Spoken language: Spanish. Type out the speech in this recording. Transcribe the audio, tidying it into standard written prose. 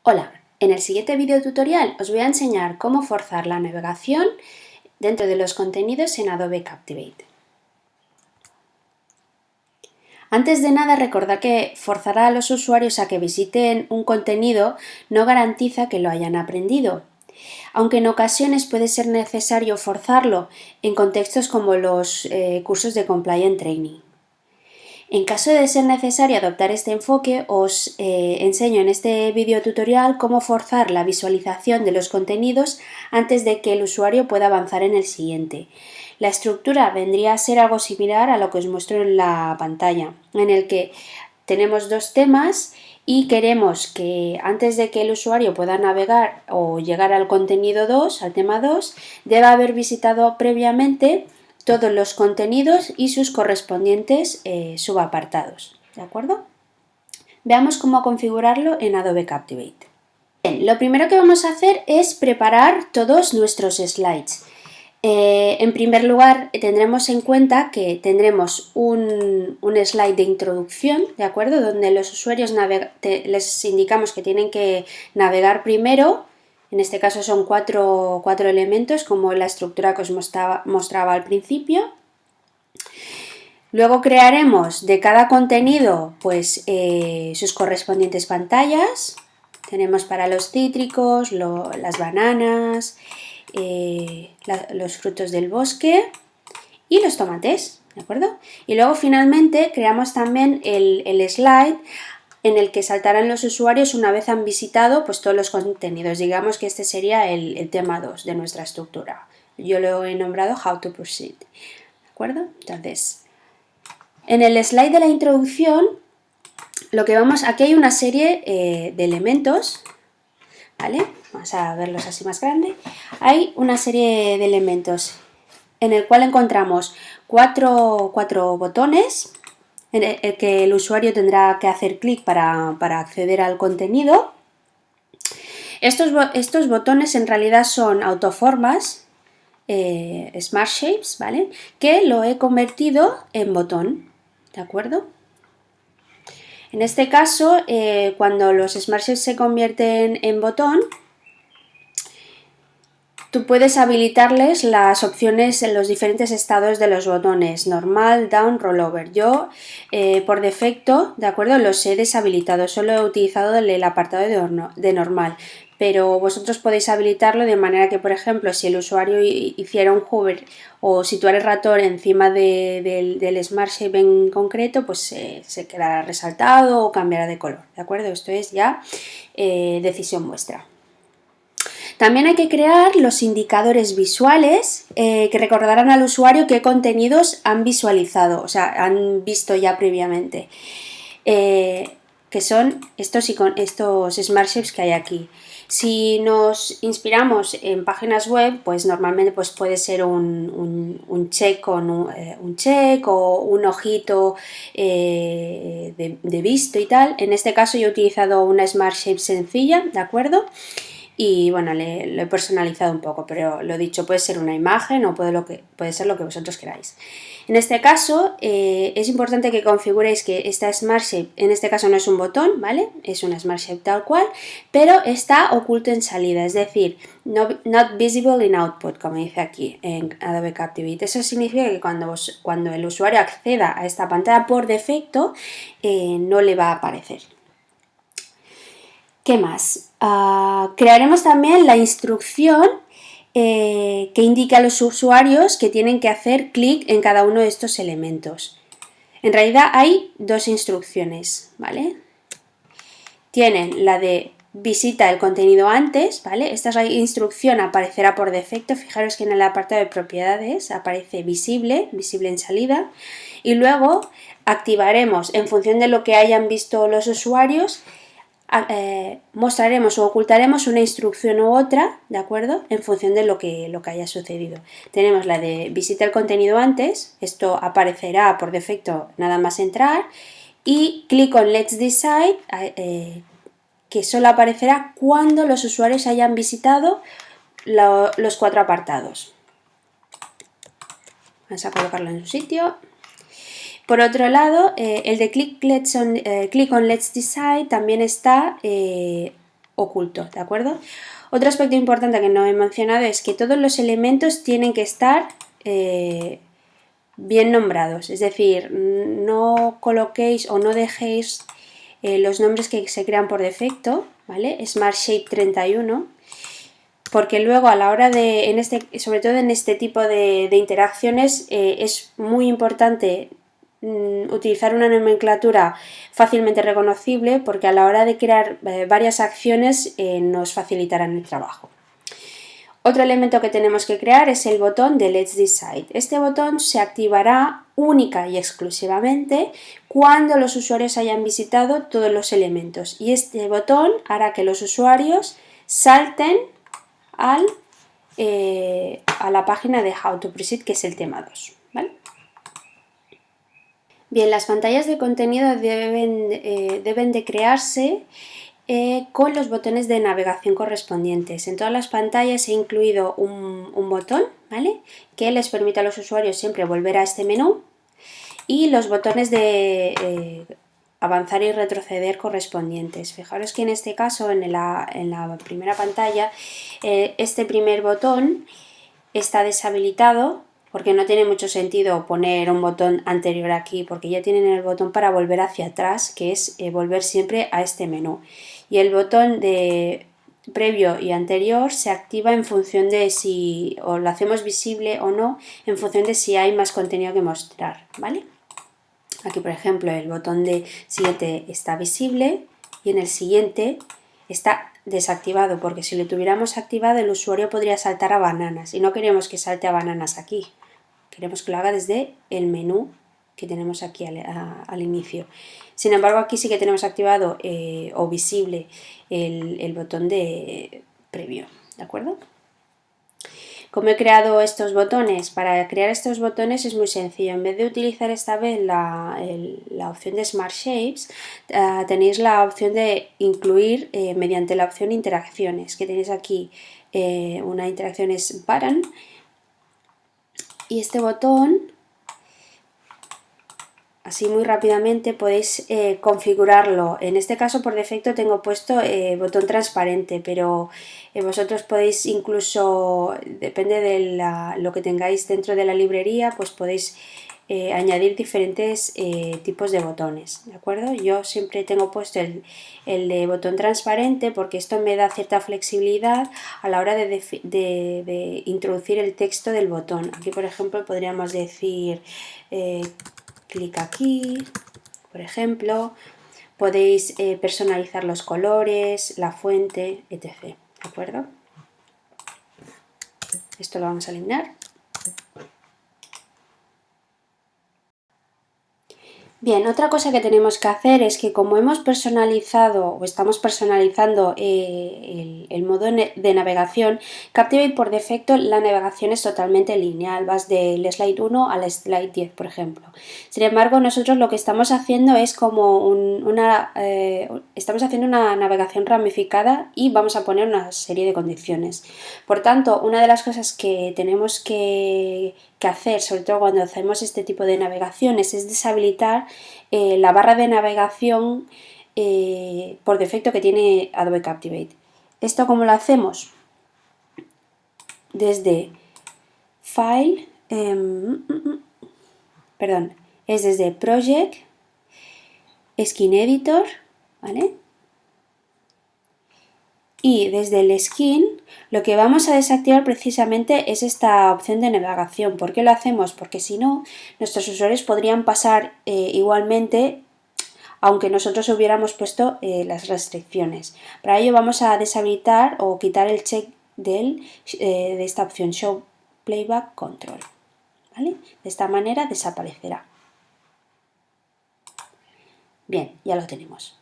Hola, en el siguiente video tutorial os voy a enseñar cómo forzar la navegación dentro de los contenidos en Adobe Captivate. Antes de nada, recordad que forzar a los usuarios a que visiten un contenido no garantiza que lo hayan aprendido, aunque en ocasiones puede ser necesario forzarlo en contextos como los cursos de Compliance Training. En caso de ser necesario adoptar este enfoque, os enseño en este video tutorial cómo forzar la visualización de los contenidos antes de que el usuario pueda avanzar en el siguiente. La estructura vendría a ser algo similar a lo que os muestro en la pantalla, en el que tenemos dos temas y queremos que antes de que el usuario pueda navegar o llegar al contenido 2, al tema 2, deba haber visitado previamente todos los contenidos y sus correspondientes subapartados, ¿de acuerdo? Veamos cómo configurarlo en Adobe Captivate. Bien, lo primero que vamos a hacer es preparar todos nuestros slides. En primer lugar, tendremos en cuenta que tendremos un slide de introducción, ¿de acuerdo? Donde los usuarios les indicamos que tienen que navegar primero. En este caso son cuatro elementos, como la estructura que os mostraba al principio. Luego crearemos de cada contenido pues, sus correspondientes pantallas. Tenemos para los cítricos, las bananas, los frutos del bosque y los tomates, ¿de acuerdo? Y luego finalmente creamos también el slide en el que saltarán los usuarios una vez han visitado pues, todos los contenidos. Digamos que este sería el tema 2 de nuestra estructura. Yo lo he nombrado How to Proceed, ¿de acuerdo? Entonces, en el slide de la introducción, aquí hay una serie de elementos, ¿vale? Vamos a verlos así más grande. Hay una serie de elementos en el cual encontramos cuatro botones en el que el usuario tendrá que hacer clic para acceder al contenido. Estos botones en realidad son autoformas, Smart Shapes, ¿vale? Que lo he convertido en botón, ¿de acuerdo? En este caso, cuando los Smart Shapes se convierten en botón, tú puedes habilitarles las opciones en los diferentes estados de los botones, normal, down, rollover. Yo, por defecto, ¿de acuerdo? Los he deshabilitado, solo he utilizado el apartado de normal, pero vosotros podéis habilitarlo de manera que, por ejemplo, si el usuario hiciera un hover o situar el ratón encima del Smart Shape en concreto, pues se quedará resaltado o cambiará de color, ¿de acuerdo? Esto es ya decisión vuestra. También hay que crear los indicadores visuales que recordarán al usuario qué contenidos han visualizado, o sea, han visto ya previamente, que son estos Smart Shapes que hay aquí. Si nos inspiramos en páginas web, pues normalmente pues puede ser un check con un check o un ojito de visto y tal. En este caso yo he utilizado una Smart Shape sencilla, ¿de acuerdo? Y bueno, lo he personalizado un poco, pero lo dicho, puede ser una imagen o puede ser lo que vosotros queráis. En este caso, es importante que configuréis que esta Smart Shape, en este caso no es un botón, ¿vale? Es una Smart Shape tal cual, pero está oculto en salida, es decir, not visible in output, como dice aquí en Adobe Captivate. Eso significa que cuando el usuario acceda a esta pantalla por defecto, no le va a aparecer. ¿Qué más? Crearemos también la instrucción que indica a los usuarios que tienen que hacer clic en cada uno de estos elementos. En realidad hay dos instrucciones, ¿vale? Tienen la de visita el contenido antes, ¿vale? Esta es la instrucción, aparecerá por defecto. Fijaros que en el apartado de propiedades aparece visible en salida. Y luego activaremos, en función de lo que hayan visto los usuarios, mostraremos o ocultaremos una instrucción u otra, ¿de acuerdo? En función de lo que haya sucedido. Tenemos la de visita el contenido antes, esto aparecerá por defecto nada más entrar, y clic on Let's Decide, que solo aparecerá cuando los usuarios hayan visitado los cuatro apartados. Vamos a colocarlo en su sitio. Por otro lado, el de click on Let's Decide también está oculto, ¿de acuerdo? Otro aspecto importante que no he mencionado es que todos los elementos tienen que estar bien nombrados, es decir, no coloquéis o no dejéis los nombres que se crean por defecto, ¿vale? Smart Shape 31, porque luego a la hora de, sobre todo en este tipo de interacciones, es muy importante utilizar una nomenclatura fácilmente reconocible, porque a la hora de crear varias acciones nos facilitarán el trabajo. Otro elemento que tenemos que crear es el botón de Let's Decide. Este botón se activará única y exclusivamente cuando los usuarios hayan visitado todos los elementos, y este botón hará que los usuarios salten a la página de How to Proceed, que es el tema 2, ¿vale? Bien, las pantallas de contenido deben de crearse con los botones de navegación correspondientes. En todas las pantallas he incluido un botón, ¿vale?, que les permite a los usuarios siempre volver a este menú, y los botones de avanzar y retroceder correspondientes. Fijaros que en este caso, en la primera pantalla, este primer botón está deshabilitado, porque no tiene mucho sentido poner un botón anterior aquí, porque ya tienen el botón para volver hacia atrás, que es volver siempre a este menú. Y el botón de previo y anterior se activa en función de si o lo hacemos visible o no, en función de si hay más contenido que mostrar, ¿vale? Aquí, por ejemplo, el botón de siguiente está visible y en el siguiente está desactivado, porque si lo tuviéramos activado el usuario podría saltar a bananas, y no queremos que salte a bananas aquí, queremos que lo haga desde el menú que tenemos aquí al inicio. Sin embargo, aquí sí que tenemos activado o visible el botón de previo, ¿de acuerdo? ¿Cómo he creado estos botones? Para crear estos botones es muy sencillo. En vez de utilizar esta vez la opción de Smart Shapes, tenéis la opción de incluir mediante la opción Interacciones, que tenéis aquí una interacción es Button, y este botón, así muy rápidamente podéis configurarlo. En este caso por defecto tengo puesto botón transparente, pero vosotros podéis incluso, depende de lo que tengáis dentro de la librería, pues podéis añadir diferentes tipos de botones, ¿de acuerdo? Yo siempre tengo puesto el de botón transparente, porque esto me da cierta flexibilidad a la hora de introducir el texto del botón. Aquí, por ejemplo, podríamos decir clic aquí, por ejemplo. Podéis personalizar los colores, la fuente, etc. ¿De acuerdo? Esto lo vamos a eliminar. Bien, otra cosa que tenemos que hacer es que, como hemos personalizado o estamos personalizando el modo de navegación, Captivate por defecto la navegación es totalmente lineal, vas del slide 1 al slide 10, por ejemplo. Sin embargo, nosotros lo que estamos haciendo es como estamos haciendo una navegación ramificada, y vamos a poner una serie de condiciones. Por tanto, una de las cosas que tenemos que hacer, sobre todo cuando hacemos este tipo de navegaciones, es deshabilitar la barra de navegación por defecto que tiene Adobe Captivate. ¿Esto cómo lo hacemos? Desde File, es desde Project, Skin Editor, ¿vale? Y desde el Skin lo que vamos a desactivar precisamente es esta opción de navegación. ¿Por qué lo hacemos? Porque si no, nuestros usuarios podrían pasar igualmente, aunque nosotros hubiéramos puesto las restricciones. Para ello vamos a deshabilitar o quitar el check de esta opción Show Playback Control, ¿vale? De esta manera desaparecerá. Bien, ya lo tenemos.